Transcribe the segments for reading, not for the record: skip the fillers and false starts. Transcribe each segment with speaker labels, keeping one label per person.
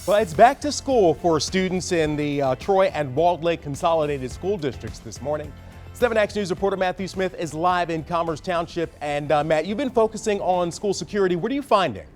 Speaker 1: Well, it's back to school for students in the Troy and Walled Lake Consolidated School Districts this morning. 7X News reporter Matthew Smith is live in Commerce Township. And Matt, you've been focusing on school security. What are you finding?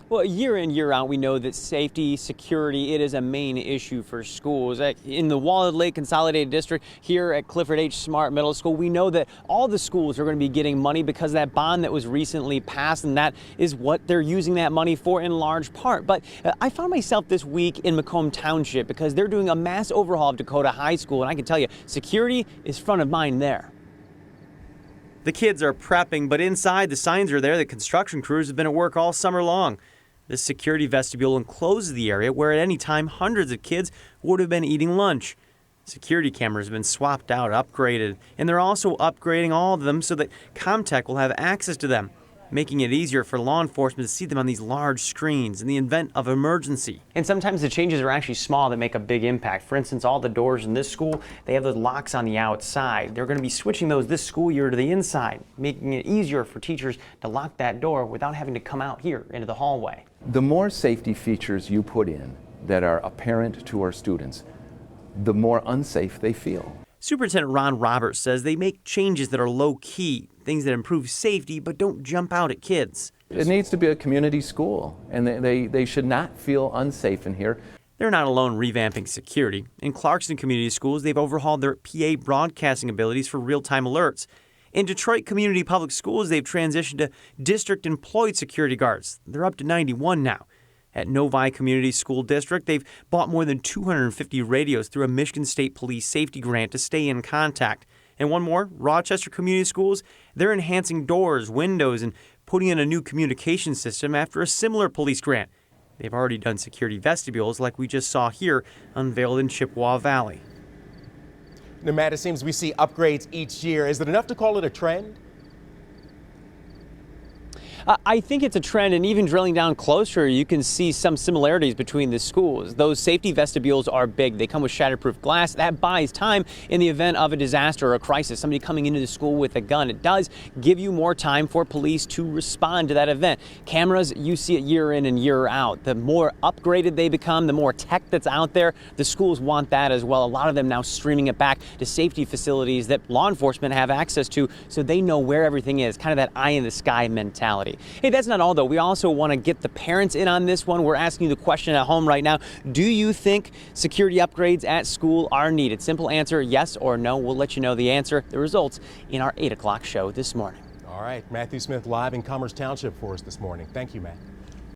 Speaker 2: Well, year in, year out, we know that safety, security, it is a main issue for schools. In the Walled Lake Consolidated District here at Clifford H. Smart Middle School, we know that all the schools are going to be getting money because of that bond that was recently passed, and that is what they're using that money for in large part. But I found myself this week in Macomb Township because they're doing a mass overhaul of Dakota High School, and I can tell you, security is front of mind there. The kids are prepping, but inside the signs are there that construction crews have been at work all summer long. This security vestibule encloses the area where at any time hundreds of kids would have been eating lunch. Security cameras have been swapped out, upgraded, and they're also upgrading all of them so that ComTech will have access to them, making it easier for law enforcement to see them on these large screens in the event of emergency. And sometimes the changes are actually small that make a big impact. For instance, all the doors in this school, they have the locks on the outside. They're going to be switching those this school year to the inside, making it easier for teachers to lock that door without having to come out here into the hallway.
Speaker 3: The more safety features you put in that are apparent to our students, the more unsafe they feel.
Speaker 2: Superintendent Ron Roberts says they make changes that are low-key, things that improve safety but don't jump out at kids.
Speaker 3: It needs to be a community school, and they should not feel unsafe in here.
Speaker 2: They're not alone revamping security. In Clarkston Community Schools, they've overhauled their PA broadcasting abilities for real-time alerts. In Detroit Community Public Schools, they've transitioned to district-employed security guards. They're up to 91 now. At Novi Community School District, they've bought more than 250 radios through a Michigan State Police safety grant to stay in contact. And one more, Rochester Community Schools, they're enhancing doors, windows, and putting in a new communication system after a similar police grant. They've already done security vestibules like we just saw here, unveiled in Chippewa Valley.
Speaker 1: Now, Matt, it seems we see upgrades each year. Is it enough to call it a trend?
Speaker 2: I think it's a trend, and even drilling down closer, you can see some similarities between the schools. Those safety vestibules are big. They come with shatterproof glass. That buys time in the event of a disaster or a crisis, somebody coming into the school with a gun. It does give you more time for police to respond to that event. Cameras, you see it year in and year out. The more upgraded they become, the more tech that's out there, the schools want that as well. A lot of them now streaming it back to safety facilities that law enforcement have access to so they know where everything is, kind of that eye in the sky mentality. Hey, that's not all, though. We also want to get the parents in on this one. We're asking you the question at home right now. Do you think security upgrades at school are needed? Simple answer, yes or no. We'll let you know the answer, the results, in our 8 o'clock show this morning.
Speaker 1: All right, Matthew Smith live in Commerce Township for us this morning. Thank you, Matt.